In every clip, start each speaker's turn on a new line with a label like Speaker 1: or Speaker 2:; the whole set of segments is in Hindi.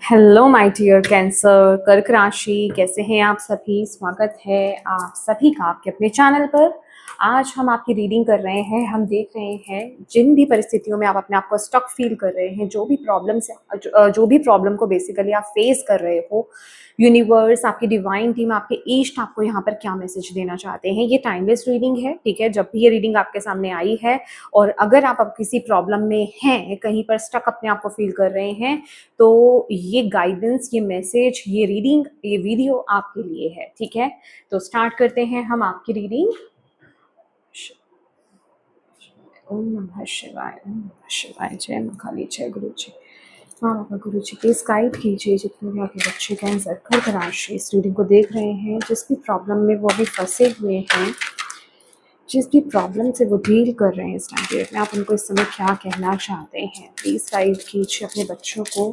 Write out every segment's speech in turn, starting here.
Speaker 1: हेलो माय डियर कैंसर, कर्क राशि, कैसे हैं आप सभी। स्वागत है आप सभी का आपके अपने चैनल पर। आज हम आपकी रीडिंग कर रहे हैं। हम देख रहे हैं जिन भी परिस्थितियों में आप अपने आप को स्टक फील कर रहे हैं, जो भी प्रॉब्लम से जो भी प्रॉब्लम को बेसिकली आप फेस कर रहे हो, यूनिवर्स, आपकी डिवाइन टीम, आपके ईस्ट आपको यहाँ पर क्या मैसेज देना चाहते हैं। ये टाइमलेस रीडिंग है, ठीक है। जब भी ये रीडिंग आपके सामने आई है और अगर आप अब किसी प्रॉब्लम में हैं, कहीं पर स्टक अपने आप को फील कर रहे हैं, तो ये गाइडेंस, ये मैसेज, ये रीडिंग, ये वीडियो आपके लिए है, ठीक है। तो स्टार्ट करते हैं हम आपकी रीडिंग। ओम नमः शिवाय, ओम नमः शिवाय। जय मां काली, जय गुरु जी। हाँ बाबा गुरु जी, प्लीज गाइड कीजिए जितने भी आपके बच्चे कैंसर कर्क राशि इस रीडिंग को देख रहे हैं, जिस भी प्रॉब्लम में वो अभी फंसे हुए हैं, जिस भी प्रॉब्लम से वो डील कर रहे हैं इस टाइम पीरियड में, आप उनको इस समय क्या कहना चाहते हैं। प्लीज गाइड कीजिए अपने बच्चों को।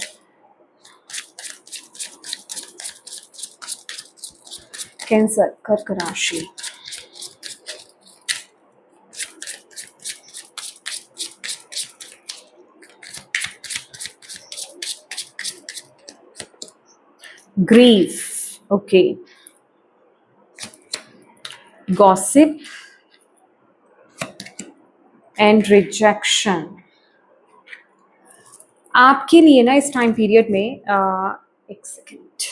Speaker 1: कैंसर कर्क राशि, grief, okay, gossip and rejection। आपके लिए ना इस टाइम पीरियड में एक सेकेंड,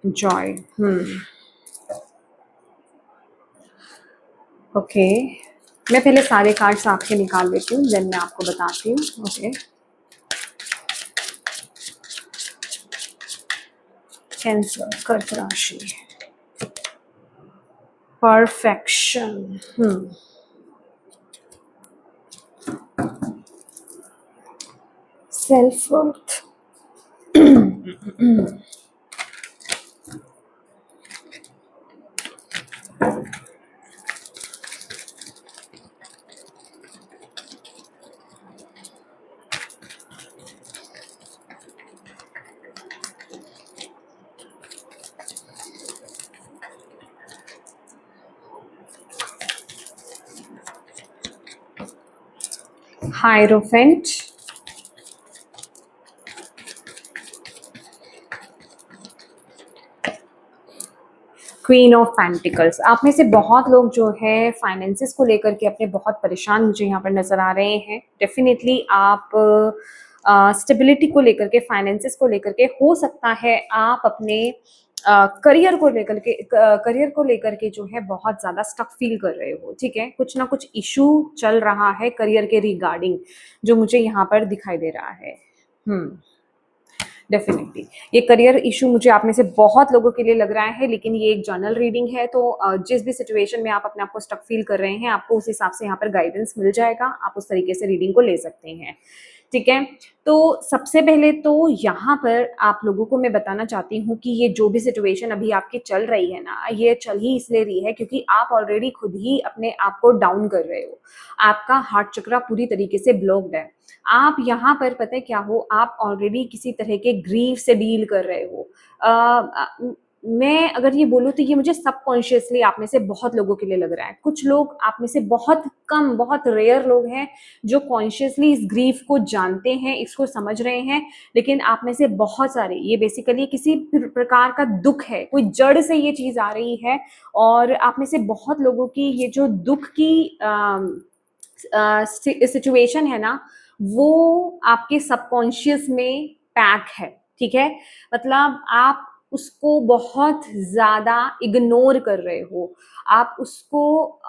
Speaker 1: जॉय, ओके, मैं पहले सारे कार्ड्स आपके निकाल लेती हूँ, देन मैं आपको बताती हूँ। ओके, कैंसर कर्क राशि, perfection, self worth, hierophant, queen of pentacles. आप में से बहुत लोग जो है फाइनेंसेस को लेकर के अपने बहुत परेशान मुझे यहाँ पर नजर आ रहे हैं। डेफिनेटली आप स्टेबिलिटी को लेकर के, फाइनेंसेस को लेकर के, हो सकता है आप अपने करियर को लेकर के जो है बहुत ज्यादा स्टक फील कर रहे हो, ठीक है। कुछ ना कुछ इशू चल रहा है करियर के रिगार्डिंग, जो मुझे यहाँ पर दिखाई दे रहा है। डेफिनेटली ये करियर इशू मुझे आप में से बहुत लोगों के लिए लग रहा है, लेकिन ये एक जर्नल रीडिंग है, तो जिस भी सिचुएशन में आप अपने आप को स्टक फील कर रहे हैं, आपको उस हिसाब से यहाँ पर गाइडेंस मिल जाएगा। आप उस तरीके से रीडिंग को ले सकते हैं, ठीक है। तो सबसे पहले तो यहाँ पर आप लोगों को मैं बताना चाहती हूँ कि ये जो भी सिचुएशन अभी आपकी चल रही है ना, ये चल ही इसलिए रही है क्योंकि आप ऑलरेडी खुद ही अपने आप को डाउन कर रहे हो। आपका हार्ट चक्रा पूरी तरीके से ब्लॉक्ड है। आप यहाँ पर पता है क्या हो, आप ऑलरेडी किसी तरह के ग्रीफ से डील कर रहे हो। मैं अगर ये बोलूँ तो ये मुझे सबकॉन्शियसली आप में से बहुत लोगों के लिए लग रहा है। कुछ लोग आप में से बहुत कम, बहुत रेयर लोग हैं जो कॉन्शियसली इस ग्रीफ को जानते हैं, इसको समझ रहे हैं, लेकिन आप में से बहुत सारे, ये बेसिकली किसी प्रकार का दुख है, कोई जड़ से ये चीज आ रही है, और आप में से बहुत लोगों की ये जो दुख की सिचुएशन है ना, वो आपके सबकॉन्शियस में पैक है, ठीक है। मतलब आप उसको बहुत ज्यादा इग्नोर कर रहे हो, आप उसको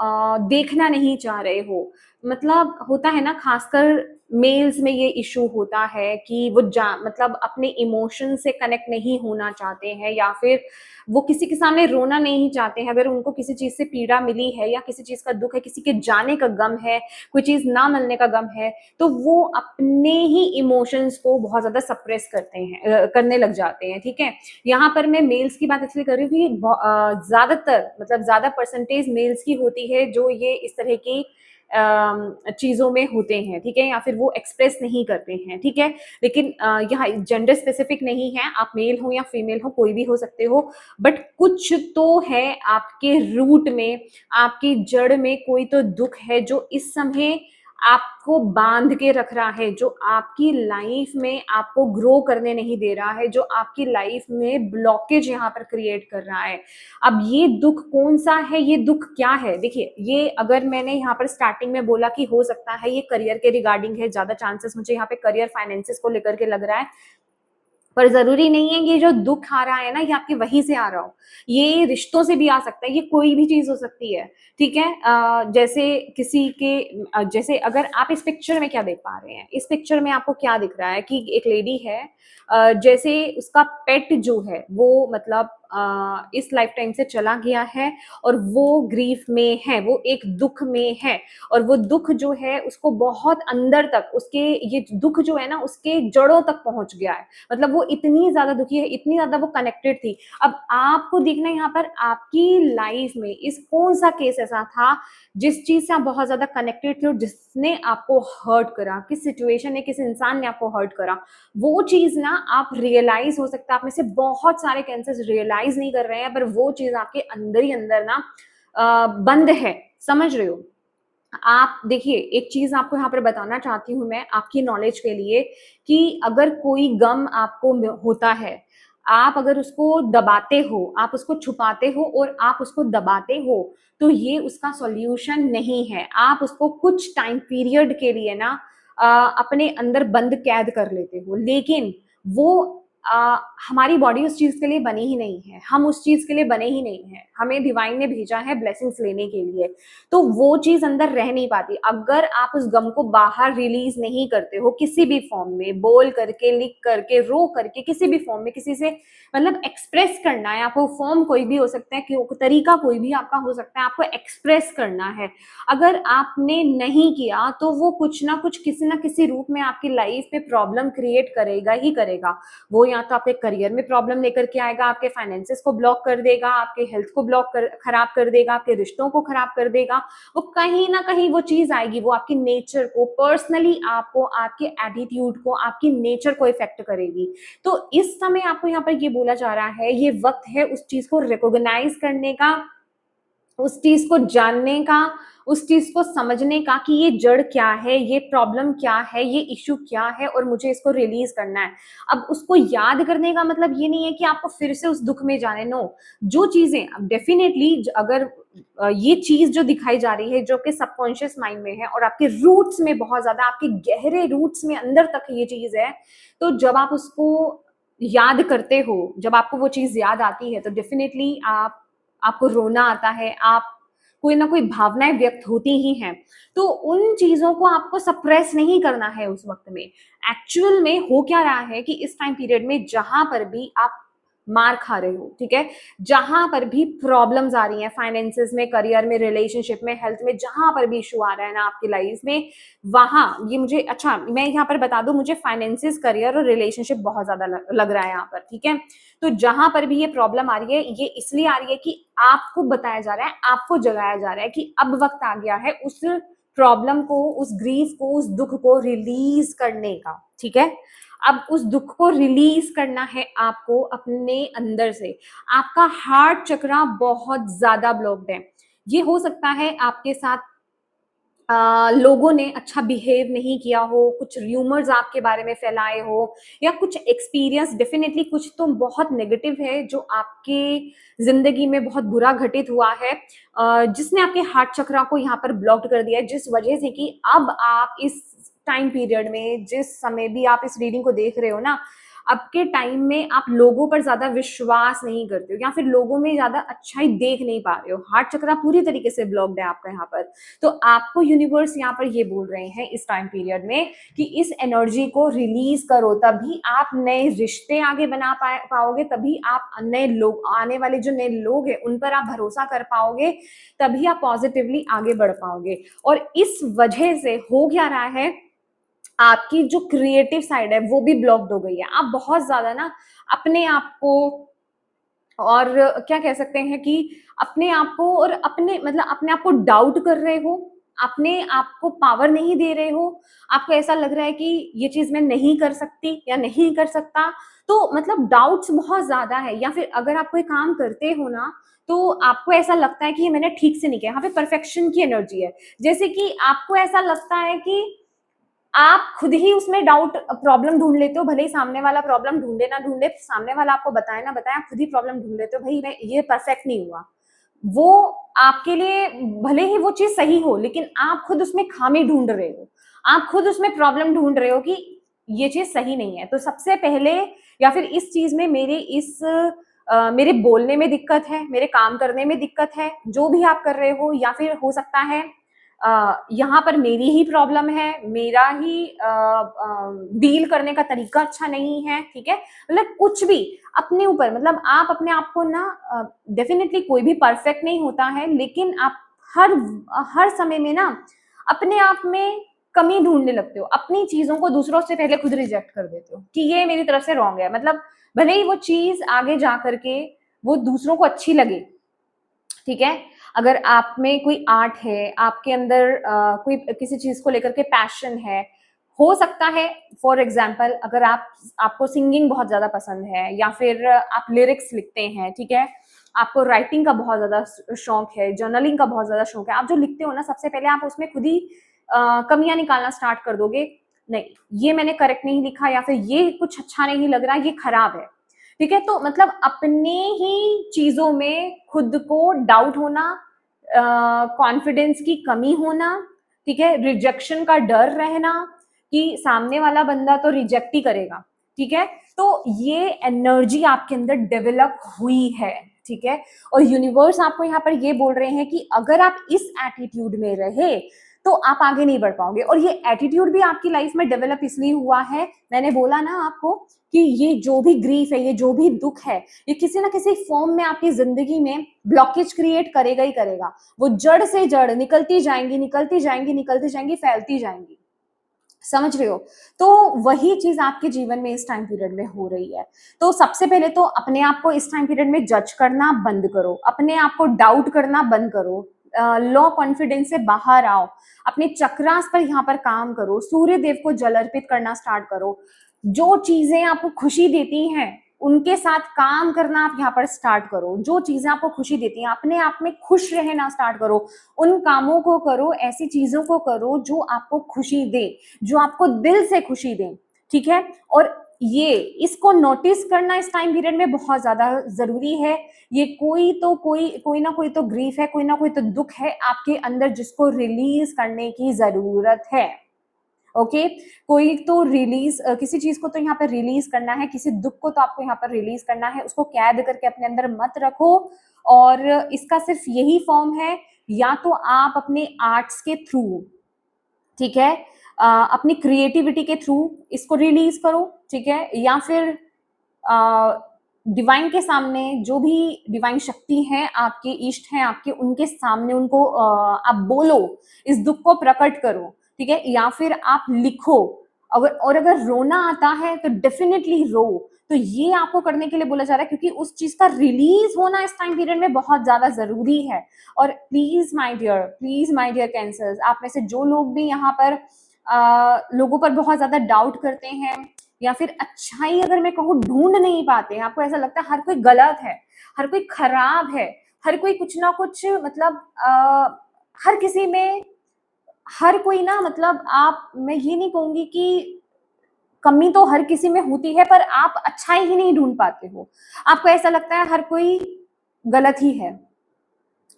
Speaker 1: देखना नहीं चाह रहे हो। मतलब होता है ना, खासकर मेल्स में ये इशू होता है कि वो मतलब अपने इमोशन से कनेक्ट नहीं होना चाहते हैं, या फिर वो किसी के सामने रोना नहीं चाहते हैं। अगर उनको किसी चीज से पीड़ा मिली है, या किसी चीज का दुख है, किसी के जाने का गम है, कोई चीज ना मिलने का गम है, तो वो अपने ही इमोशंस को बहुत ज्यादा सप्रेस करते हैं, करने लग जाते हैं, ठीक है। यहाँ पर मैं मेल्स की बात इसलिए कर रही हूँ कि ज्यादातर, मतलब ज्यादा परसेंटेज मेल्स की होती है जो ये इस तरह की चीजों में होते हैं, ठीक है, या फिर वो एक्सप्रेस नहीं करते हैं, ठीक है। लेकिन यहाँ जेंडर स्पेसिफिक नहीं है, आप मेल हो या फीमेल हो, कोई भी हो सकते हो, बट कुछ तो है आपके रूट में, आपकी जड़ में कोई तो दुख है जो इस समय आपको बांध के रख रहा है, जो आपकी लाइफ में आपको ग्रो करने नहीं दे रहा है, जो आपकी लाइफ में ब्लॉकेज यहाँ पर क्रिएट कर रहा है। अब ये दुख कौन सा है, ये दुख क्या है? देखिए, ये अगर मैंने यहाँ पर स्टार्टिंग में बोला कि हो सकता है ये करियर के रिगार्डिंग है, ज्यादा चांसेस मुझे यहाँ पे करियर फाइनेंसेस को लेकर के लग रहा है, पर जरूरी नहीं है ये जो दुख आ रहा है ना ये आपके वहीं से आ रहा हो, ये रिश्तों से भी आ सकता है, ये कोई भी चीज हो सकती है। ठीक है, जैसे किसी के जैसे अगर आप इस पिक्चर में क्या देख पा रहे हैं, इस पिक्चर में आपको क्या दिख रहा है कि एक लेडी है, जैसे उसका पेट जो है वो मतलब इस लाइफ टाइम से चला गया है और वो ग्रीफ में है, वो एक दुख में है, और वो दुख जो है उसको बहुत अंदर तक, उसके ये दुख जो है ना उसके जड़ों तक पहुंच गया है, मतलब वो इतनी ज्यादा दुखी है, इतनी ज्यादा वो कनेक्टेड थी। अब आपको देखना है यहाँ पर आपकी लाइफ में इस कौन सा केस ऐसा था जिस चीज से आप बहुत ज्यादा कनेक्टेड थे और जिसने आपको हर्ट करा, किस सिचुएशन ने, किस इंसान ने आपको हर्ट करा, वो चीज ना आप रियलाइज, हो सकता है आप में से बहुत सारे कैंसर्स रियलाइज नहीं कर रहे हैं, पर वो चीज आपके अंदर ही अंदर ना बंद है, समझ रहे हो? आप देखिए, एक चीज आपको यहाँ पर बताना चाहती हूँ मैं आपकी नॉलेज के लिए, कि अगर कोई गम आपको होता है, आप अगर उसको दबाते हो, आप उसको छुपाते हो और आप उसको दबाते हो, तो ये उसका सॉल्यूशन नहीं है। आप उसको कुछ टाइम पीरियड के लिए ना अपने अंदर बंद कैद कर लेते हो, लेकिन वो हमारी बॉडी उस चीज के लिए बनी ही नहीं है, हम उस चीज के लिए बने ही नहीं है, हमें डिवाइन ने भेजा है ब्लेसिंग्स लेने के लिए, तो वो चीज अंदर रह नहीं पाती। अगर आप उस गम को बाहर रिलीज नहीं करते हो किसी भी फॉर्म में, बोल करके, लिख करके, रो करके, किसी भी फॉर्म में किसी से मतलब एक्सप्रेस करना है आपको, फॉर्म कोई भी हो सकता है, तरीका कोई भी आपका हो सकता है, आपको एक्सप्रेस करना है, अगर आपने नहीं किया तो वो कुछ ना कुछ किसी ना किसी रूप में आपकी लाइफ में प्रॉब्लम क्रिएट करेगा ही करेगा। वो या तो आपके करियर में प्रॉब्लम लेकर के आएगा, आपके फाइनेंसेस को ब्लॉक कर देगा, आपके हेल्थ को खराब कर देगा, आपके रिश्तों को खराब कर देगा, वो कहीं ना कहीं वो चीज आएगी, वो आपकी नेचर को, पर्सनली आपको, आपके एटीट्यूड को, आपकी नेचर को इफेक्ट करेगी। तो इस समय आपको यहाँ पर ये बोला जा रहा है, ये वक्त है उस चीज को रिकॉग्नाइज करने का, उस चीज को जानने का, उस चीज को समझने का कि ये जड़ क्या है, ये प्रॉब्लम क्या है, ये इश्यू क्या है, और मुझे इसको रिलीज करना है। अब उसको याद करने का मतलब ये नहीं है कि आपको फिर से उस दुख में जाने, नो, जो चीजें डेफिनेटली अगर ये चीज जो दिखाई जा रही है जो कि सबकॉन्शियस माइंड में है और आपके रूट्स में, बहुत ज्यादा आपके गहरे रूट्स में अंदर तक ये चीज है, तो जब आप उसको याद करते हो, जब आपको वो चीज याद आती है, तो डेफिनेटली आपको रोना आता है, आप कोई ना कोई भावनाएं व्यक्त होती ही हैं। तो उन चीजों को आपको सप्रेस नहीं करना है उस वक्त में। एक्चुअल में हो क्या रहा है कि इस टाइम पीरियड में जहां पर भी आप मार खा रहे हो, ठीक है, जहां पर भी प्रॉब्लम्स आ रही हैं, फाइनेंसेस में, करियर में, रिलेशनशिप में, हेल्थ में, जहां पर भी इशू आ रहा है ना आपकी लाइफ में, वहां ये मुझे, अच्छा मैं यहाँ पर बता दूं, मुझे फाइनेंसेस, करियर और रिलेशनशिप बहुत ज्यादा लग रहा है यहाँ पर, ठीक है। तो जहां पर भी ये प्रॉब्लम आ रही है, ये इसलिए आ रही है कि आपको बताया जा रहा है, आपको जगाया जा रहा है कि अब वक्त आ गया है उस प्रॉब्लम को, उस ग्रीफ को, उस दुख को रिलीज करने का, ठीक है। अब उस दुख को रिलीज करना है आपको अपने अंदर से। आपका हार्ट चक्रा बहुत ज्यादा ब्लॉक्ड है। ये हो सकता है आपके साथ लोगों ने अच्छा बिहेव नहीं किया हो, कुछ र्यूमर्स आपके बारे में फैलाए हो, या कुछ एक्सपीरियंस, डेफिनेटली कुछ तो बहुत नेगेटिव है जो आपके जिंदगी में बहुत बुरा घटित हुआ है, जिसने आपके हार्ट चक्रा को यहाँ पर ब्लॉक्ड कर दिया है, जिस वजह से कि अब आप इस टाइम पीरियड में, जिस समय भी आप इस रीडिंग को देख रहे हो ना, अब के टाइम में आप लोगों पर ज्यादा विश्वास नहीं करते हो, या फिर लोगों में ज्यादा अच्छाई देख नहीं पा रहे हो, हार्ट चक्रा पूरी तरीके से ब्लॉक्ड है आपका यहाँ पर। तो आपको यूनिवर्स यहाँ पर ये बोल रहे हैं इस टाइम पीरियड में कि इस एनर्जी को रिलीज करो, तभी आप नए रिश्ते आगे बना पाओगे, तभी आप नए लोग, आने वाले जो नए लोग हैं उन पर आप भरोसा कर पाओगे, तभी आप पॉजिटिवली आगे बढ़ पाओगे। और इस वजह से हो क्या रहा है, आपकी जो क्रिएटिव साइड है वो भी ब्लॉक्ड हो गई है। आप बहुत ज्यादा ना अपने आप को, और क्या कह सकते हैं कि अपने आप को, और अपने मतलब अपने आप को डाउट कर रहे हो, अपने आप को पावर नहीं दे रहे हो, आपको ऐसा लग रहा है कि ये चीज़ मैं नहीं कर सकती या नहीं कर सकता, तो मतलब डाउट्स बहुत ज़्यादा है। या फिर अगर आप कोई काम करते हो ना, तो आपको ऐसा लगता है कि ये मैंने ठीक से नहीं किया, यहाँ पे परफेक्शन की एनर्जी है। जैसे कि आपको ऐसा लगता है कि आप खुद ही उसमें डाउट प्रॉब्लम ढूँढ लेते हो, भले ही सामने वाला प्रॉब्लम ढूँढे ना ढूँढे, सामने वाला आपको बताए ना बताए, आप खुद ही प्रॉब्लम ढूँढ लेते हो, भई मैं ये परफेक्ट नहीं हुआ। वो आपके लिए भले ही वो चीज़ सही हो, लेकिन आप खुद उसमें खामी ढूँढ रहे हो। आप खुद उसमें प्रॉब्लम ढूँढ रहे हो कि ये चीज़ सही नहीं है। तो सबसे पहले या फिर इस चीज़ में मेरे बोलने में दिक्कत है, मेरे काम करने में दिक्कत है, जो भी आप कर रहे हो, या फिर हो सकता है यहाँ पर मेरी ही प्रॉब्लम है, मेरा ही डील करने का तरीका अच्छा नहीं है, ठीक है? मतलब कुछ भी अपने ऊपर, मतलब आप अपने आप को ना डेफिनिटली कोई भी परफेक्ट नहीं होता है, लेकिन आप हर हर समय में ना अपने आप में कमी ढूँढने लगते हो। अपनी चीज़ों को दूसरों से पहले खुद रिजेक्ट कर देते हो कि ये मेरी तरफ से रॉन्ग है। मतलब भले ही वो चीज़ आगे जा कर के वो दूसरों को अच्छी लगे, ठीक है? अगर आप में कोई आर्ट है, आपके अंदर कोई किसी चीज़ को लेकर के पैशन है, हो सकता है फॉर एग्ज़ाम्पल अगर आपको सिंगिंग बहुत ज़्यादा पसंद है, या फिर आप लिरिक्स लिखते हैं, ठीक है? आपको राइटिंग का बहुत ज़्यादा शौक है, जर्नलिंग का बहुत ज़्यादा शौक है। आप जो लिखते हो ना, सबसे पहले आप उसमें खुद ही कमियाँ निकालना स्टार्ट कर दोगे, नहीं, ये मैंने करेक्ट नहीं लिखा, या फिर ये कुछ अच्छा नहीं लग रहा, ये खराब है। ठीक है? तो मतलब अपने ही चीज़ों में खुद को डाउट होना, कॉन्फिडेंस की कमी होना, ठीक है? रिजेक्शन का डर रहना कि सामने वाला बंदा तो रिजेक्ट ही करेगा, ठीक है? तो ये एनर्जी आपके अंदर डेवलप हुई है, ठीक है? और यूनिवर्स आपको यहाँ पर ये बोल रहे हैं कि अगर आप इस एटीट्यूड में रहे, तो आप आगे नहीं बढ़ पाओगे। और ये एटीट्यूड भी आपकी लाइफ में डेवलप इसलिए हुआ है, मैंने बोला ना आपको कि ये जो भी ग्रीफ है, ये जो भी दुख है, ये किसी ना किसी फॉर्म में आपकी जिंदगी में ब्लॉकेज क्रिएट करेगा ही करेगा। वो जड़ से जड़ निकलती जाएंगी, निकलती जाएंगी, निकलती जाएंगी, फैलती जाएंगी। समझ रहे हो? तो वही चीज आपके जीवन में इस टाइम पीरियड में हो रही है। तो सबसे पहले तो अपने आप को इस टाइम पीरियड में जज करना बंद करो, अपने आप को डाउट करना बंद करो, लो कॉन्फिडेंस से बाहर आओ, अपने चक्रास पर यहाँ पर काम करो, सूर्य देव को जल अर्पित करना स्टार्ट करो। जो चीजें आपको खुशी देती हैं उनके साथ काम करना आप यहाँ पर स्टार्ट करो। जो चीजें आपको खुशी देती हैं, अपने आप में खुश रहना स्टार्ट करो। उन कामों को करो, ऐसी चीजों को करो जो आपको खुशी दे, जो आपको दिल से खुशी दे, ठीक है? और ये इसको नोटिस करना इस टाइम पीरियड में बहुत ज्यादा जरूरी है। ये कोई ना कोई तो ग्रीफ है, कोई ना कोई तो दुख है आपके अंदर, जिसको रिलीज करने की जरूरत है। ओके, कोई तो रिलीज, किसी चीज को तो यहाँ पर रिलीज करना है, किसी दुख को तो आपको यहाँ पर रिलीज करना है। उसको कैद करके अपने अंदर मत रखो। और इसका सिर्फ यही फॉर्म है, या तो आप अपने आर्ट्स के थ्रू, ठीक है, अपनी क्रिएटिविटी के थ्रू इसको रिलीज करो, ठीक है, या फिर डिवाइन के सामने, जो भी डिवाइन शक्ति है, आपके इष्ट हैं आपके, उनके सामने उनको आप बोलो, इस दुख को प्रकट करो, ठीक है, या फिर आप लिखो। अगर रोना आता है तो डेफिनेटली रो। तो ये आपको करने के लिए बोला जा रहा है, क्योंकि उस चीज का रिलीज होना इस टाइम पीरियड में बहुत ज्यादा जरूरी है। और प्लीज माय डियर कैंसर्स, आप में से जो लोग भी यहाँ पर लोगों पर बहुत ज्यादा डाउट करते हैं, या फिर अच्छाई अगर मैं कहूँ ढूंढ नहीं पाते हैं, आपको ऐसा लगता है हर कोई गलत है, हर कोई खराब है, हर कोई कुछ ना कुछ, मतलब हर किसी में, हर कोई ना, मतलब आप, मैं ये नहीं कहूंगी कि कमी तो हर किसी में होती है, पर आप अच्छाई ही नहीं ढूंढ पाते हो। आपको ऐसा लगता है हर कोई गलत ही है,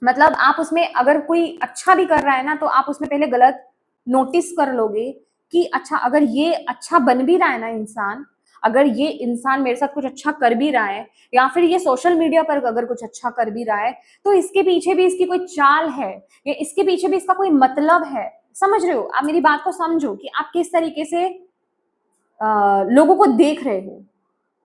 Speaker 1: मतलब आप उसमें अगर कोई अच्छा भी कर रहा है ना, तो आप उसमें पहले गलत नोटिस कर लोगे कि अच्छा, अगर ये अच्छा बन भी रहा है ना इंसान, अगर ये इंसान मेरे साथ कुछ अच्छा कर भी रहा है, या फिर ये सोशल मीडिया पर अगर कुछ अच्छा कर भी रहा है, तो इसके पीछे भी इसकी कोई चाल है, या इसके पीछे भी इसका कोई मतलब है। समझ रहे हो? आप मेरी बात को समझो कि आप किस तरीके से लोगों को देख रहे हो।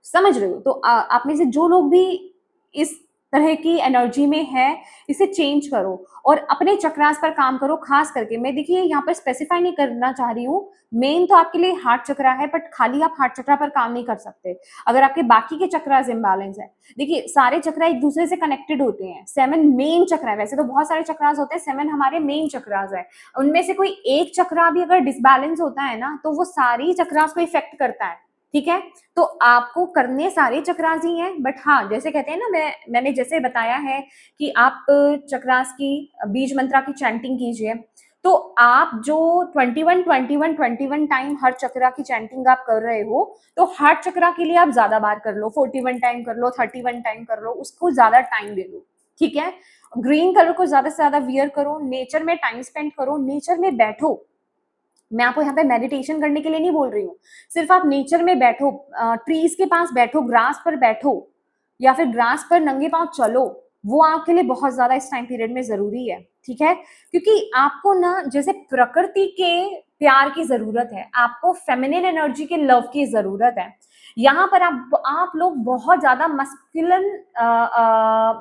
Speaker 1: समझ रहे हो? तो आप में से जो लोग भी इस तरह की एनर्जी में है, इसे चेंज करो और अपने चक्रास पर काम करो। खास करके मैं देखिए यहाँ पर स्पेसिफाई नहीं करना चाह रही हूँ, मेन तो आपके लिए हार्ट चक्रा है, बट खाली आप हार्ट चक्रा पर काम नहीं कर सकते अगर आपके बाकी के चक्रास इम्बैलेंस है। देखिए सारे चक्रा एक दूसरे से कनेक्टेड होते हैं, 7 मेन चक्रा है, वैसे तो बहुत सारे चक्रास होते हैं, 7 हमारे मेन चक्रास है। उनमें से कोई एक चक्रा भी अगर डिसबैलेंस होता है ना, तो वो सारी चक्रास को इफेक्ट करता है, ठीक है। तो आपको करने सारे चक्रास ही हैं, बट हाँ जैसे कहते हैं ना, मैंने जैसे बताया है कि आप चक्रास की बीज मंत्रा की चैंटिंग कीजिए, तो आप जो 21 टाइम हर चक्रा की चैंटिंग आप कर रहे हो, तो हर चक्रा के लिए आप ज्यादा बार कर लो, 41 टाइम कर लो, 31 टाइम कर लो, उसको ज्यादा टाइम दे दो, ठीक है। ग्रीन कलर को ज्यादा से ज्यादा वियर करो, नेचर में टाइम स्पेंड करो, नेचर में बैठो। मैं आपको यहाँ पे मेडिटेशन करने के लिए नहीं बोल रही हूँ, सिर्फ आप नेचर में बैठो, ट्रीज के पास बैठो, ग्रास पर बैठो, या फिर ग्रास पर नंगे पांव चलो, वो आपके लिए बहुत ज्यादा इस टाइम पीरियड में जरूरी है, ठीक है। क्योंकि आपको ना जैसे प्रकृति के प्यार की जरूरत है, आपको फेमिनिन एनर्जी के लव की जरूरत है। यहाँ पर आप लोग बहुत ज्यादा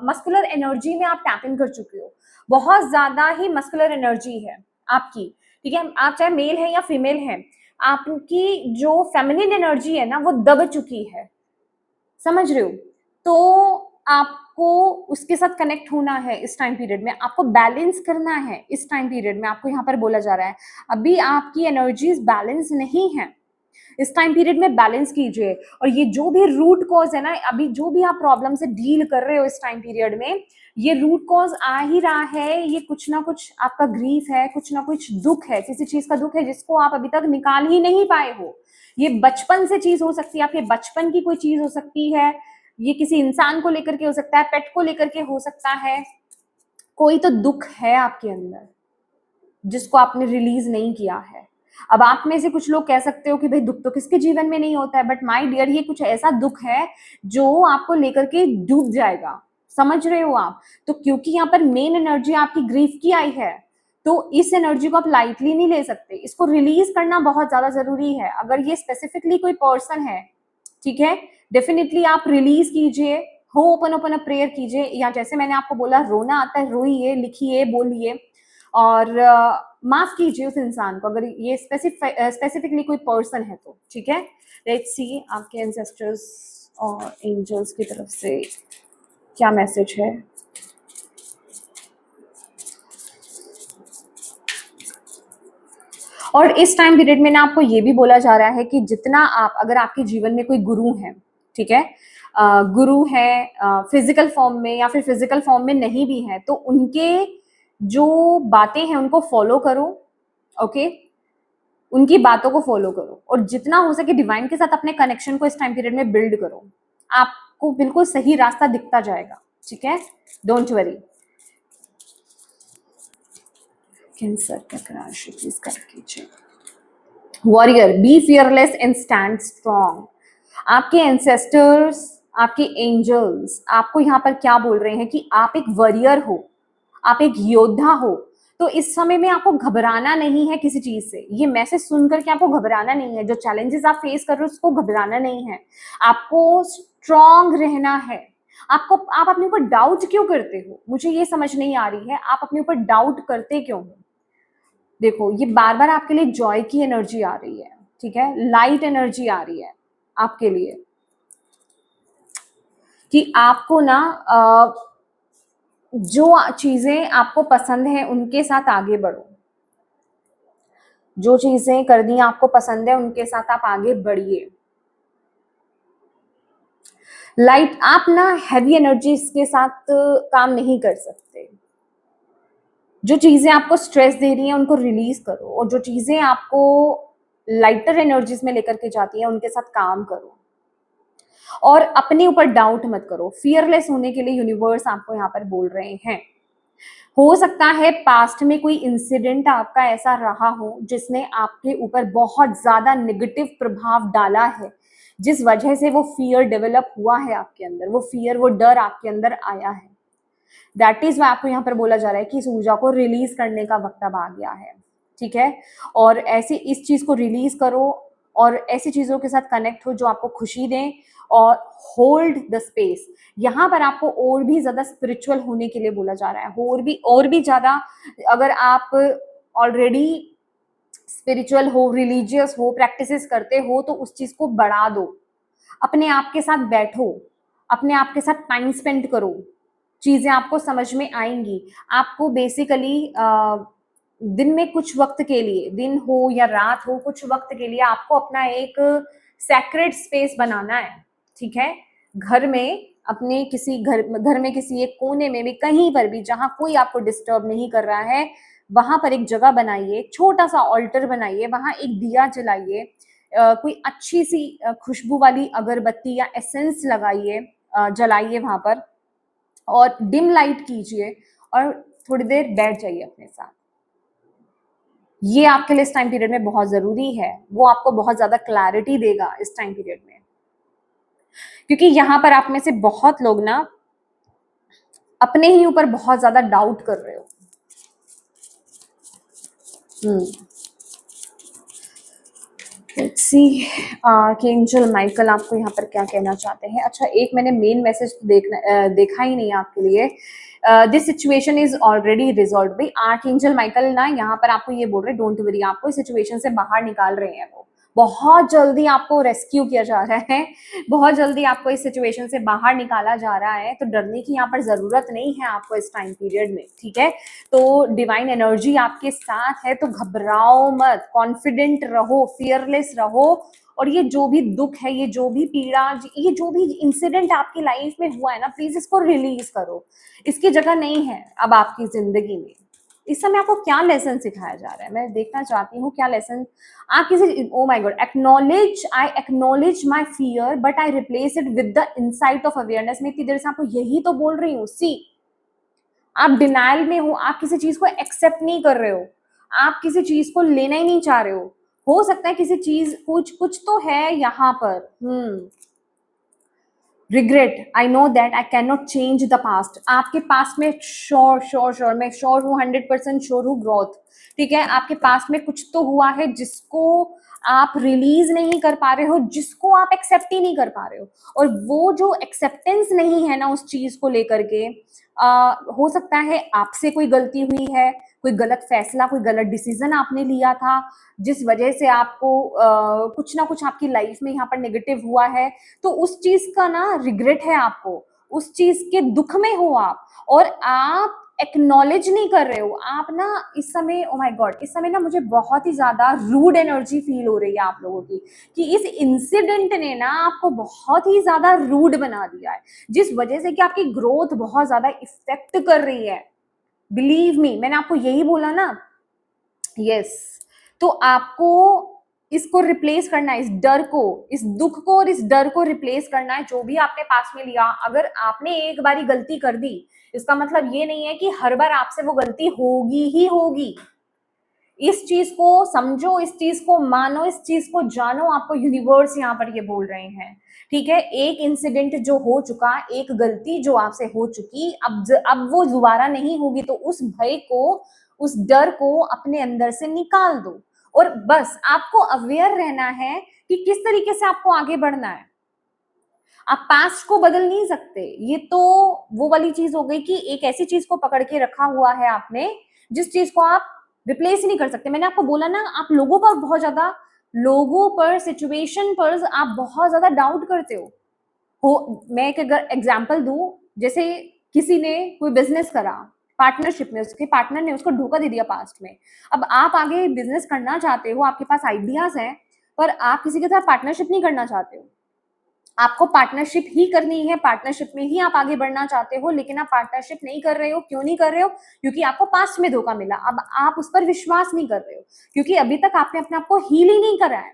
Speaker 1: मस्कुलर एनर्जी में आप टैप इन कर चुके हो, बहुत ज्यादा ही मस्कुलर एनर्जी है आपकी, ठीक है। आप चाहे मेल है या फीमेल है, आपकी जो फेमिनिन एनर्जी है ना वो दब चुकी है, समझ रहे हो। तो आपको उसके साथ कनेक्ट होना है इस टाइम पीरियड में, आपको बैलेंस करना है इस टाइम पीरियड में, आपको यहाँ पर बोला जा रहा है अभी आपकी एनर्जीज बैलेंस नहीं है, इस टाइम पीरियड में बैलेंस कीजिए। और ये जो भी रूट कॉज है ना, अभी जो भी आप प्रॉब्लम से डील कर रहे हो इस टाइम पीरियड में, ये रूट कॉज आ ही रहा है, ये कुछ ना कुछ आपका ग्रीफ है, कुछ ना कुछ दुख है, किसी चीज का दुख है जिसको आप अभी तक निकाल ही नहीं पाए हो। ये बचपन से चीज हो सकती है, आपके बचपन की कोई चीज हो सकती है, ये किसी इंसान को लेकर के हो सकता है, पेट को लेकर के हो सकता है, कोई तो दुख है आपके अंदर जिसको आपने रिलीज नहीं किया है। अब आप में से कुछ लोग कह सकते हो कि भाई दुख तो किसके जीवन में नहीं होता है, बट माय डियर ये कुछ ऐसा दुख है जो आपको लेकर के डूब जाएगा, समझ रहे हो आप। तो क्योंकि यहाँ पर मेन एनर्जी आपकी ग्रीफ की आई है, तो इस एनर्जी को आप लाइटली नहीं ले सकते, इसको रिलीज करना बहुत ज्यादा जरूरी है। अगर ये स्पेसिफिकली कोई पर्सन है, ठीक है, डेफिनेटली आप रिलीज कीजिए, हो ओपन ओपन अ प्रेयर कीजिए, या जैसे मैंने आपको बोला रोना आता है रोइए, लिखिए, बोलिए, और माफ कीजिए उस इंसान को अगर ये स्पेसिफिकली कोई पर्सन है तो, ठीक है। लेट्स सी आपके एंसेस्टर्स और एंजल्स की तरफ से क्या मैसेज है। और इस टाइम पीरियड में ना आपको ये भी बोला जा रहा है कि जितना आप, अगर आपके जीवन में कोई गुरु है, ठीक है, गुरु है फिजिकल फॉर्म में या फिर फिजिकल फॉर्म में नहीं भी है, तो उनके जो बातें हैं उनको फॉलो करो, ओके, उनकी बातों को फॉलो करो, और जितना हो सके डिवाइन के साथ अपने कनेक्शन को इस टाइम पीरियड में बिल्ड करो, आपको बिल्कुल सही रास्ता दिखता जाएगा, ठीक है, डोंट वरी। कैंसर का राशि प्लीज कर कीजिए। Warrior, be fearless and stand strong. आपके एंसेस्टर्स, आपके एंजल्स आपको यहाँ पर क्या बोल रहे हैं कि आप एक वॉरियर हो, आप एक योद्धा हो। तो इस समय में आपको घबराना नहीं है किसी चीज से, ये मैसेज सुनकर के आपको घबराना नहीं है, जो चैलेंजेस आप फेस कर रहे हो उसको घबराना नहीं है, आपको स्ट्रॉन्ग रहना है। आप अपने ऊपर डाउट क्यों करते हो, मुझे ये समझ नहीं आ रही है, आप अपने ऊपर डाउट करते क्यों हो। देखो ये बार बार आपके लिए जॉय की एनर्जी आ रही है, ठीक है, लाइट एनर्जी आ रही है आपके लिए, कि आपको ना जो चीजें आपको पसंद है उनके साथ आगे बढ़ो, जो चीजें करनी आपको पसंद है उनके साथ आप आगे बढ़िए। लाइट, आप ना हैवी एनर्जीज के साथ काम नहीं कर सकते, जो चीजें आपको स्ट्रेस दे रही हैं उनको रिलीज करो, और जो चीजें आपको लाइटर एनर्जीज में लेकर के जाती हैं उनके साथ काम करो, और अपने ऊपर डाउट मत करो। फियरलेस होने के लिए यूनिवर्स आपको यहाँ पर बोल रहे हैं। हो सकता है पास्ट में कोई इंसिडेंट आपका ऐसा रहा हो जिसने आपके ऊपर बहुत ज्यादा नेगेटिव प्रभाव डाला है, जिस वजह से वो फियर डेवलप हुआ है आपके अंदर, वो फियर, वो डर आपके अंदर आया है। दैट इज वाई आपको यहाँ पर बोला जा रहा है कि इस ऊर्जा को रिलीज करने का वक्त अब आ गया है, ठीक है। और ऐसे इस चीज को रिलीज करो और ऐसी चीजों के साथ कनेक्ट हो जो आपको खुशी दें, और होल्ड द स्पेस। यहाँ पर आपको और भी ज्यादा स्पिरिचुअल होने के लिए बोला जा रहा है, और भी ज्यादा अगर आप ऑलरेडी स्पिरिचुअल हो, रिलीजियस हो, प्रैक्टिसेस करते हो तो उस चीज को बढ़ा दो। अपने आप के साथ बैठो, अपने आप के साथ टाइम स्पेंड करो, चीजें आपको समझ में आएंगी। आपको बेसिकली दिन में कुछ वक्त के लिए, दिन हो या रात हो, कुछ वक्त के लिए आपको अपना एक सैक्रेड स्पेस बनाना है, ठीक है। घर में, अपने किसी घर में किसी एक कोने में भी, कहीं पर भी जहां कोई आपको डिस्टर्ब नहीं कर रहा है, वहां पर एक जगह बनाइए, छोटा सा ऑल्टर बनाइए, वहां एक दिया जलाइए, कोई अच्छी सी खुशबू वाली अगरबत्ती या एसेंस लगाइए, जलाइए वहां पर, और डिम लाइट कीजिए और थोड़ी देर बैठ जाइए अपने साथ। ये आपके लिए इस टाइम पीरियड में बहुत जरूरी है, वो आपको बहुत ज्यादा क्लैरिटी देगा इस टाइम पीरियड में। क्योंकि यहाँ पर आप में से बहुत लोग ना अपने ही ऊपर बहुत ज्यादा डाउट कर रहे हो। लेट्स सी आर्कएंजल माइकल आपको यहाँ पर क्या कहना चाहते हैं। अच्छा, एक मैंने मेन मैसेज देखा ही नहीं आपके लिए। This situation is already resolve. भाई आर्कएंजल माइकल ना यहाँ पर आपको ये बोल रहे हैं, डोंट वरी, आपको इस सिचुएशन से बाहर निकाल रहे हैं। वो बहुत जल्दी आपको रेस्क्यू किया जा रहा है, बहुत जल्दी आपको इस सिचुएशन से बाहर निकाला जा रहा है। तो डरने की यहाँ पर जरूरत नहीं है आपको इस टाइम पीरियड में, ठीक है। तो डिवाइन एनर्जी आपके साथ है, तो घबराओ मत, कॉन्फिडेंट रहो, फियरलेस रहो। और ये जो भी दुख है, ये जो भी पीड़ा, ये जो भी इंसिडेंट आपकी लाइफ में हुआ है ना, प्लीज इसको रिलीज करो। इसकी जगह नहीं है अब आपकी जिंदगी में। इस समय आपको क्या लेसन सिखाया जा रहा है, मैं देखना चाहती हूँ क्या लेसन आप किसी, oh my God, I acknowledge my fear but I replace it with the insight of awareness. मैं इतनी देर से आपको यही तो बोल रही हूँ। सी, आप डिनाइल में हो, आप किसी चीज को एक्सेप्ट नहीं कर रहे हो, आप किसी चीज को लेना ही नहीं चाह रहे हो सकता है किसी चीज, कुछ तो है यहाँ पर। Regret, I know that I can not change the past. आपके पास्ट में श्योर मैं श्योर हूँ, 100% श्योर हूँ, ग्रोथ, ठीक है। आपके पास्ट में कुछ तो हुआ है जिसको आप रिलीज नहीं कर पा रहे हो, जिसको आप एक्सेप्ट ही नहीं कर पा रहे हो। और वो जो एक्सेप्टेंस नहीं है ना उस चीज को लेकर के, हो सकता है आपसे कोई गलती हुई है, कोई गलत फैसला, कोई गलत डिसीजन आपने लिया था, जिस वजह से आपको कुछ ना कुछ आपकी लाइफ में यहाँ पर नेगेटिव हुआ है। तो उस चीज का ना रिग्रेट है आपको, उस चीज के दुख में हो आप, और आप एक्नॉलेज नहीं कर रहे हो। आप ना इस समय, ओ माय गॉड, इस समय ना मुझे बहुत ही ज्यादा रूड एनर्जी फील हो रही है आप लोगों की, कि इस इंसिडेंट ने ना आपको बहुत ही ज्यादा रूड बना दिया है, जिस वजह से कि आपकी ग्रोथ बहुत ज्यादा इफेक्ट कर रही है। बिलीव मी, मैंने आपको यही बोला ना। यस, तो आपको इसको रिप्लेस करना है, इस डर को, इस दुख को और इस डर को रिप्लेस करना है। जो भी आपने पास में लिया, अगर आपने एक बारी गलती कर दी, इसका मतलब ये नहीं है कि हर बार आपसे वो गलती होगी ही होगी। इस चीज को समझो, इस चीज को मानो, इस चीज को जानो। आपको यूनिवर्स यहाँ पर ये बोल रहे हैं, ठीक है। एक इंसिडेंट जो हो चुका, एक गलती जो आपसे हो चुकी, अब वो दोबारा नहीं होगी। तो उस भय को, उस डर को अपने अंदर से निकाल दो, और बस आपको अवेयर रहना है कि किस तरीके से आपको आगे बढ़ना है। आप पास्ट को बदल नहीं सकते। ये तो वो वाली चीज हो गई कि एक ऐसी चीज को पकड़ के रखा हुआ है आपने, जिस चीज को आप रिप्लेस ही नहीं कर सकते। मैंने आपको बोला ना, आप लोगों पर बहुत ज्यादा, लोगों पर, सिचुएशन पर आप बहुत ज्यादा डाउट करते हो। मैं एक अगर एग्जाम्पल दूं, जैसे किसी ने कोई बिजनेस करा, पार्टनरशिप में उसके पार्टनर ने उसको धोखा दे दिया पास्ट में। अब आप आगे बिजनेस करना चाहते हो, आपके पास आइडियाज हैं, पर आप किसी के साथ पार्टनरशिप नहीं करना चाहते हो। आपको पार्टनरशिप ही करनी है, पार्टनरशिप में ही आप आगे बढ़ना चाहते हो, लेकिन आप पार्टनरशिप नहीं कर रहे हो। क्यों नहीं कर रहे हो? क्योंकि आपको पास्ट में धोखा मिला। अब आप उस पर विश्वास नहीं कर रहे हो, क्योंकि अभी तक आपने अपने आप को हील ही नहीं करा है।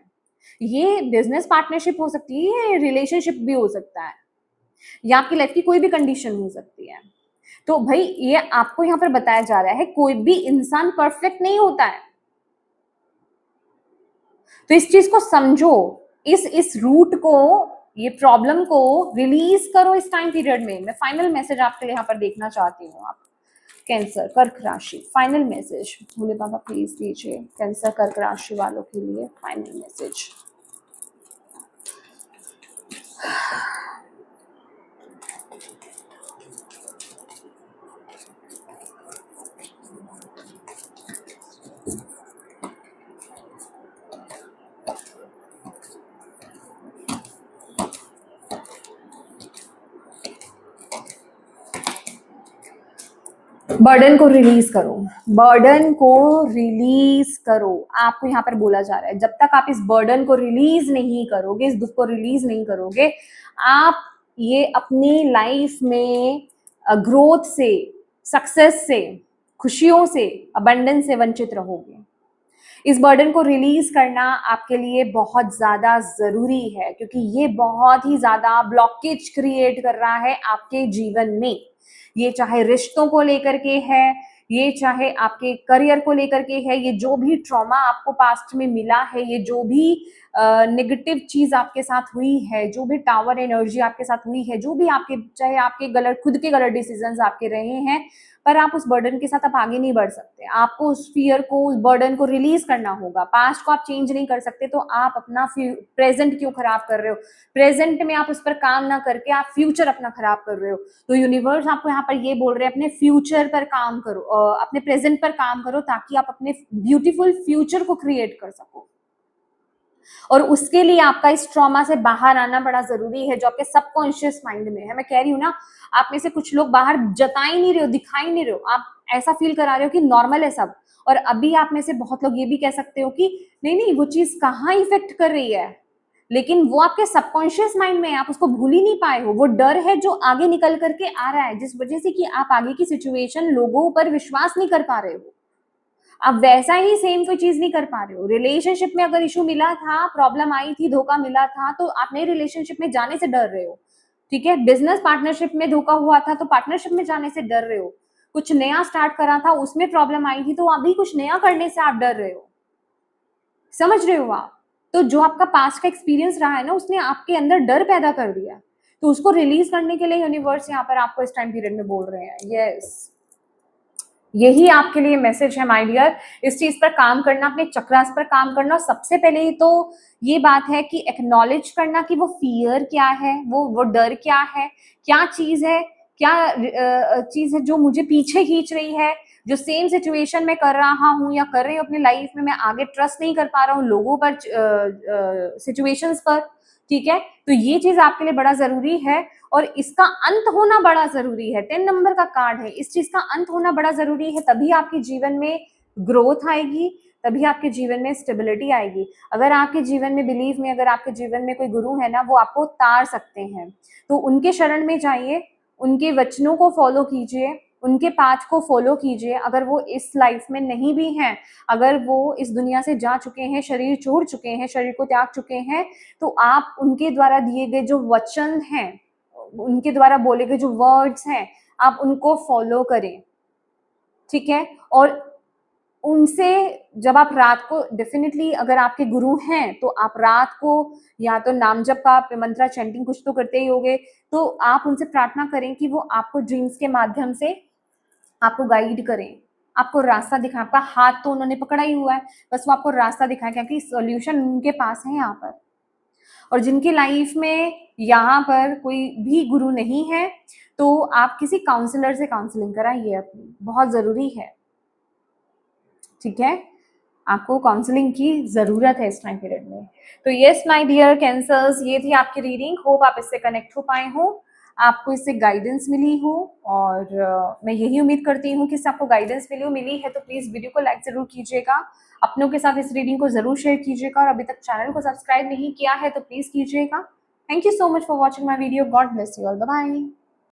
Speaker 1: ये बिजनेस पार्टनरशिप हो सकती है, रिलेशनशिप भी हो सकता है, या आपकी लाइफ की कोई भी कंडीशन हो सकती है। तो भाई ये आपको यहाँ पर बताया जा रहा है, कोई भी इंसान परफेक्ट नहीं होता है। तो इस चीज को समझो, इस रूट को, ये प्रॉब्लम को रिलीज करो इस टाइम पीरियड में। मैं फाइनल मैसेज आपके लिए यहाँ पर देखना चाहती हूँ। आप कैंसर, कर्क राशि, final message Bhole Baba please दीजिए कैंसर कर्क राशि वालों के लिए फाइनल मैसेज। बर्डन को रिलीज करो, बर्डन को रिलीज करो। आपको यहाँ पर बोला जा रहा है, जब तक आप इस बर्डन को रिलीज नहीं करोगे, इस दुख को रिलीज नहीं करोगे, आप ये अपनी लाइफ में ग्रोथ से, सक्सेस से, खुशियों से, अबंडेंस से वंचित रहोगे। इस बर्डन को रिलीज करना आपके लिए बहुत ज्यादा जरूरी है, क्योंकि ये बहुत ही ज्यादा ब्लॉकेज क्रिएट कर रहा है आपके जीवन में। ये चाहे रिश्तों को लेकर के है, ये चाहे आपके करियर को लेकर के है, ये जो भी ट्रॉमा आपको पास्ट में मिला है, ये जो भी नेगेटिव चीज आपके साथ हुई है, जो भी टावर एनर्जी आपके साथ हुई है, जो भी आपके, चाहे आपके गलत, खुद के गलत डिसीजंस आपके रहे हैं, पर आप उस बर्डन के साथ आप आगे नहीं बढ़ सकते। आपको उस फियर को, उस बर्डन को रिलीज करना होगा। पास्ट को आप चेंज नहीं कर सकते, तो आप अपना प्रेजेंट क्यों खराब कर रहे हो? प्रेजेंट में आप उस पर काम ना करके आप फ्यूचर अपना खराब कर रहे हो। तो यूनिवर्स आपको यहाँ पर ये बोल रहे हैं, अपने फ्यूचर पर काम करो, अपने प्रेजेंट पर काम करो, ताकि आप अपने ब्यूटीफुल फ्यूचर को क्रिएट कर सको। और उसके लिए आपका इस ट्रॉमा से बाहर आना बड़ा जरूरी है, जो आपके सबकॉन्शियस माइंड में है। मैं कह रही हूँ ना, आप में से कुछ लोग बाहर जता ही नहीं रहे हो, दिखाई नहीं रहे हो, आप ऐसा फील करा रहे हो कि नॉर्मल है सब। और अभी आप में से बहुत लोग ये भी कह सकते हो कि नहीं नहीं, वो चीज कहाँ इफेक्ट कर रही है, लेकिन वो आपके सबकॉन्शियस माइंड में है, आप उसको भूल ही नहीं पाए हो। वो डर है जो आगे निकल करके आ रहा है, जिस वजह से कि आप आगे की सिचुएशन, लोगों पर विश्वास नहीं कर पा रहे हो। आप वैसा ही सेम कोई चीज नहीं कर पा रहे हो। रिलेशनशिप में अगर इशू मिला था, प्रॉब्लम आई थी, धोखा मिला था, तो आप नए रिलेशनशिप में जाने से डर रहे हो। ठीक है, बिजनेस पार्टनरशिप में धोखा हुआ था, तो पार्टनरशिप में जाने से डर रहे हो। कुछ नया स्टार्ट करा था, उसमें प्रॉब्लम आई थी, तो अभी कुछ नया करने से आप डर रहे हो। समझ रहे हो आप? तो जो आपका पास्ट का एक्सपीरियंस रहा है ना, उसने आपके अंदर डर पैदा कर दिया। तो उसको रिलीज करने के लिए यूनिवर्स यहाँ पर आपको इस टाइम पीरियड में बोल रहे हैं। यस, यही आपके लिए मैसेज है माय डियर। इस चीज पर काम करना, अपने चक्रास पर काम करना। सबसे पहले तो ये बात है कि एक्नॉलेज करना कि वो फियर क्या है, वो डर क्या है, क्या चीज है, क्या चीज है जो मुझे पीछे खींच रही है, जो सेम सिचुएशन में कर रहा हूँ या कर रही हूँ अपनी लाइफ में, मैं आगे ट्रस्ट नहीं कर पा रहा हूँ लोगों पर, सिचुएशंस पर। ठीक है, तो ये चीज आपके लिए बड़ा जरूरी है, और इसका अंत होना बड़ा जरूरी है। 10 नंबर का कार्ड है, इस चीज का अंत होना बड़ा जरूरी है, तभी आपके जीवन में ग्रोथ आएगी, तभी आपके जीवन में स्टेबिलिटी आएगी। अगर आपके जीवन में, बिलीव में, अगर आपके जीवन में कोई गुरु है ना, वो आपको तार सकते हैं, तो उनके शरण में जाइए, उनके वचनों को फॉलो कीजिए, उनके पाथ को फॉलो कीजिए। अगर वो इस लाइफ में नहीं भी हैं, अगर वो इस दुनिया से जा चुके हैं, शरीर छोड़ चुके हैं, शरीर को त्याग चुके हैं, तो आप उनके द्वारा दिए गए जो वचन हैं, उनके द्वारा बोले गए जो वर्ड्स हैं, आप उनको फॉलो करें। ठीक है, और उनसे जब आप रात को, डेफिनेटली अगर आपके गुरु हैं, तो आप रात को या तो नाम जप का, मंत्रा चैंटिंग कुछ तो करते ही होगे, तो आप उनसे प्रार्थना करें कि वो आपको ड्रीम्स के माध्यम से आपको गाइड करें, आपको रास्ता दिखाएं। आपका हाथ तो उन्होंने पकड़ा ही हुआ है, बस वो आपको रास्ता दिखाएं, क्योंकि सॉल्यूशन उनके पास है यहाँ पर। और जिनकी लाइफ में यहाँ पर कोई भी गुरु नहीं है, तो आप किसी काउंसलर से काउंसलिंग कराइए अपनी, बहुत जरूरी है। ठीक है, आपको काउंसलिंग की जरूरत है इस टाइम पीरियड में। तो यस माय डियर कैंसर्स, ये थी आपकी रीडिंग। होप आप इससे कनेक्ट हो पाए हो, आपको इससे गाइडेंस मिली हो, और मैं यही उम्मीद करती हूँ कि इससे आपको गाइडेंस मिली है। तो प्लीज वीडियो को लाइक जरूर कीजिएगा, अपनों के साथ इस रीडिंग को जरूर शेयर कीजिएगा, और अभी तक चैनल को सब्सक्राइब नहीं किया है तो प्लीज कीजिएगा। Thank you so much for watching my video. God bless you all, bye bye.